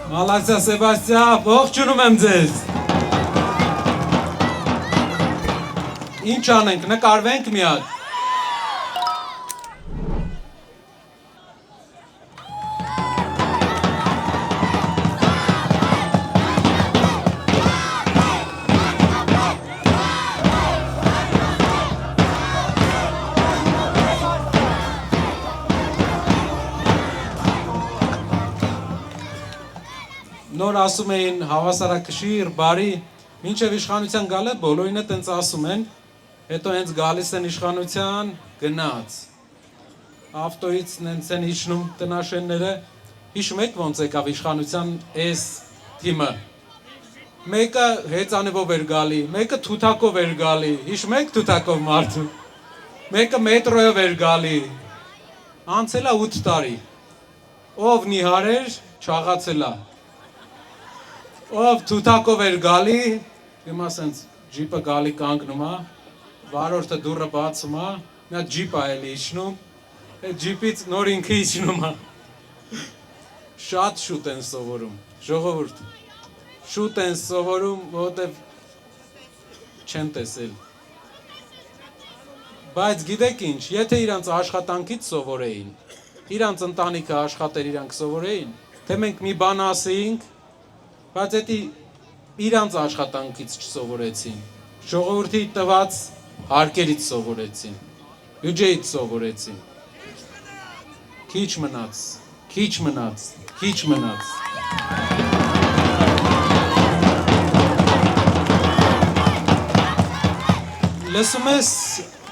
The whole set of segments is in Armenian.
Մալացիա Սեբաստիա, ողջունում եմ ձեզ։ Ինչ անենք, նկարվենք մի հատ։ Նոր ասում էին հավասարակշիռ, բարի, մինչև իշխանության գալը բոլորինը տենց ասում են, հետո հենց գալիս են իշխանության գնաց։ Ավտոյից նենց են իջնում տնաշենները, հիշում եք ոնց եկավ իշխանության այս թիմը։ Մեկը հեծանիվով էր գալի, մեկը թութակով էր գալի, հիշում եք թութակով մարդու։ Մեկը մետրոյով էր գալի։ Անցել է 8 տարի։ Ով նիհար էր, չաղացել է։ Ով թութակով էր գալի, հիմա սենց ջիպը գալի կանգնում է, վարորդը դուռը բացում է, մի հատ ջիպ է էլի իջնում, այդ ջիպից նոր ինքը իջնում է։ Շատ շուտ են սովորում, ժողովուրդ, շուտ են սովորում, որովհետև չեն տեսել։ Բայց գիտեք ինչ, եթե իրանց աշխատանքից սովորեին, իրանց ընտանիքը աշխատեր իրանք սովորեին, թե մենք մի բան ասեինք, բայց էդի իրանց աշխատանքից չսովորեցին, ժողովրդի տված հարկերից սովորեցին, բյուջեից սովորեցին, քիչ մնաց, քիչ մնաց, քիչ մնաց։ Լսում ես,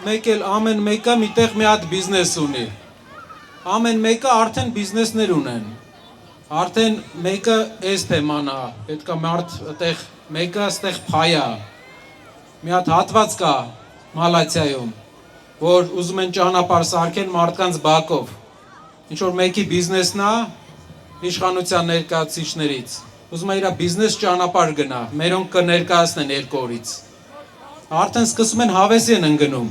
մեկ էլ ամեն մեկը միտեղ մի հատ բիզնես ունի, ամեն մեկը արդեն բիզնեսներ ունեն, արդեն մեկը այս թեման է, պետք է մարդ այդտեղ մեկը այդտեղ փայա։ Մի հատ հատված կա Մալացիայում, որ ուզում են ճանապարհ սարքեն մարդկանց բակով։ Ինչ որ մեկի բիզնեսն է իշխանության ներկայացուցիչներից։ Ուզում է իր բիզնես ճանապարհ գնա, մերոնք կներկայացնեն 2 օրից։ Արդեն սկսում են հավեսի են ընկնում։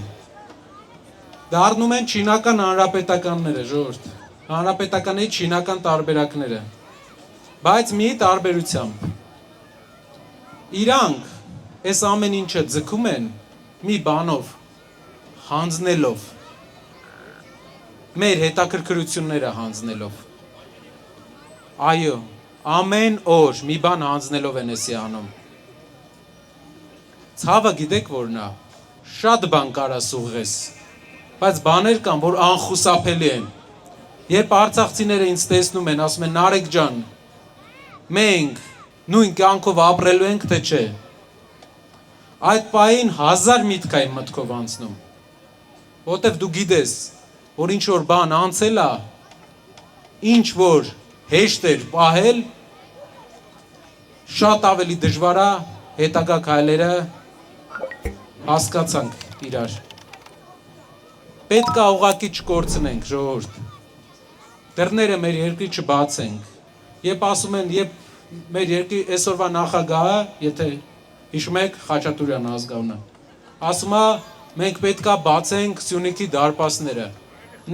Դառնում են չինական հանրապետականները, ժողովուրդ։ Հանրապետականի չինական տարբերակները, բայց մի տարբերությամբ, իրանք այս ամեն ինչը ձգում են մի բանով, հանձնելով, մեր հետաքրքրությունները հանձնելով, այո, ամեն օր մի բան հանձնելով են էսի անում, ցավը գիտեք որն է, շատ բան կարա սուղես, բայց բաներ կան, որ անխուսափելի են, երբ արցախցիները ինձ տեսնում են, ասում են Նարեկ ջան, մենք նույն կյանքով ապրելու ենք, թե չէ։ Այդ պահին 1000 միտք է իմ մտքով անցնում, որտեվ դու գիտես, որ ինչ որ բան անցել է, ինչ որ հեշտ էր պահել, շատ ավելի դժվար է հետագա քայլերը հասկացանք իրար։ Պետք է ուղղակի չկորցնենք, ժողովուրդ։ Դռները մեր երկրի չբացենք, երբ ասում են, երբ մեր երկրի այսօրվա նախագահը, եթե հիշում եք Խաչատուրյան ազգանունը, ասում է, մենք պետք է բացենք Սյունիքի դարպասները,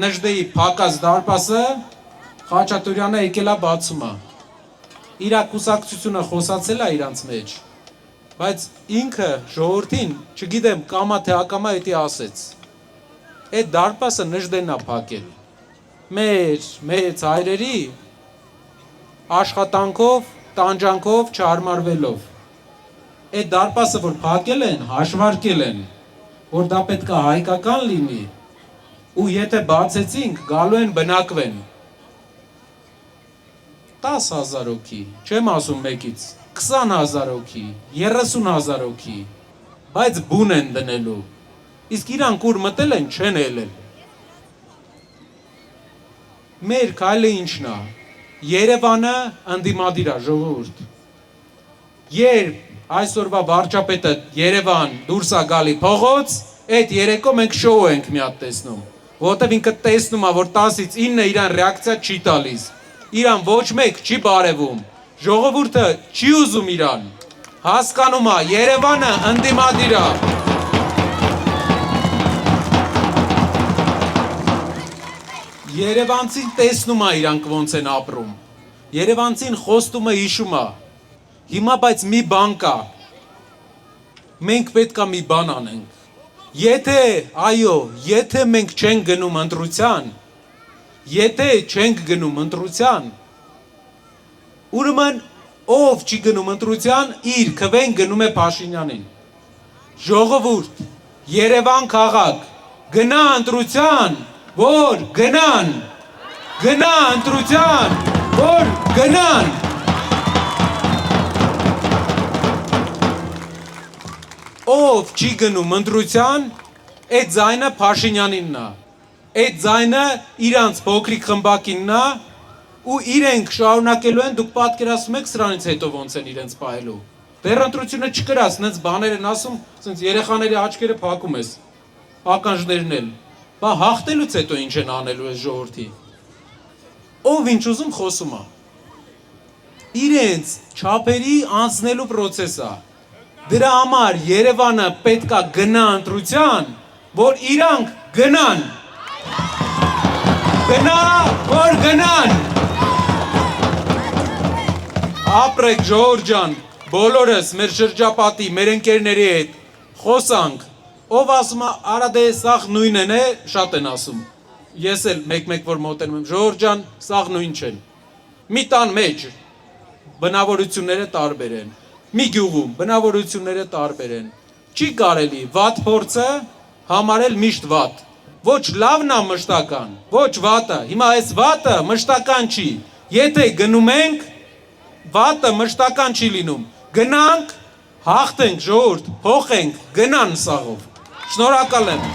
Նժդեի փակած դարպասը Խաչատուրյանը եկել է բացում է, իր կուսակցությունը խոսացել է իրանց մեջ, բայց ինքը ժողովրդին, չգիտեմ կամա թե ակամա էդի ասեց, այդ դարպասը Նժդեն է փակել, մեր մեծ հայրերի աշխատանքով, տանջանքով, չհարմարվելով, այդ դարպասը որ փակել են, հաշվարկել են, որ դա պետք է հայկական լինի, ու եթե բացեցինք, գալու են բնակվեն, 10,000 հոգի, չեմ ասում մեկից, 20,000 հոգի, 30,000 հոգի, բայց բուն են դնելու, իսկ իրանք ուր մտել են, չեն ելել, մեր քայլը ինչն է, Երևանը ընդդիմադիր է, ժողովուրդ, երբ այսօրվա վարչապետը Երևան դուրս է գալի փողոց, այդ երեկո մենք շոու ենք մի հատ տեսնում, որովհետև ինքը տեսնում է, որ 10-ից 9 իրան ռեակցիա չի տալիս, իրան ոչ մեկ չի բարևում, ժողովուրդը չի ուզում իրան, հասկանում է, Երևանը ընդդիմադիր է, Երևանցին տեսնում է իրանք ոնց են ապրում, Երևանցին խոստումը հիշում է։ Հիմա բայց մի բան կա։ Մենք պետք է մի բան անենք։ Եթե մենք չենք գնում ընտրության, ուրեմն ով չի գնում ընտրության, իր քվեն գնում է Փաշինյանին։ Ժողովուրդ, Երևան քաղաք, գնա ընտրության, որ գնան, գնա ընտրության, որ գնան։ Ով չի գնում ընտրության, այդ ձայնը Փաշինյանինն է, այդ ձայնը իրանց փոքրիկ խմբակինն է, ու իրենք շարունակելու են, դուք պատկերացնում եք սրանից հետո ոնց են իրենց պահելու։ Դեռ ընտրությունը չկրա, սենց բաներ են ասում, սենց երեխաների աչքերը փակում ես, ականջներն էլ։ Բա հաղթելուց հետո ինչ են անելու այս ժողովրդի։ Ով ինչ ուզում խոսում է։ Իրենց չափերի անցնելու պրոցես է։ Դրա համար Երևանը պետք է գնա ընտրության, որ իրանք գնան։ Գնա, որ գնան։ Ապրեք ժողովուրդ ջան, բոլորս մեր շրջապատի, մեր ընկերների հետ խոսանք։ Ով ասում է, արա դե սաղ նույնն է, շատ են ասում։ Ես էլ մեկ-մեկ որ մոտենում եմ, ժողովուրդ ջան, սաղ նույն չեն։ Մի տան մեջ բնավորությունները տարբեր են։ Մի գյուղում բնավորությունները տարբեր են։ Չի կարելի վատ փորձը համարել միշտ վատ։ Ոչ լավն է մշտական, ոչ վատը։ Հիմա այս վատը մշտական չի։ Եթե գնում ենք, վատը մշտական չի լինում։ Գնանք, հաղթենք ժողովուրդ, փոխենք, գնան սաղով։ Շնորհակալ եմ։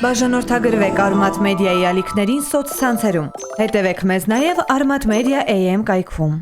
Բաժանորդագրվեք Արմաթ մեդիայի ալիքներին սոցցանցերում։ Հետևեք մեզ նաև Արմաթ մեդիա AM կայքում։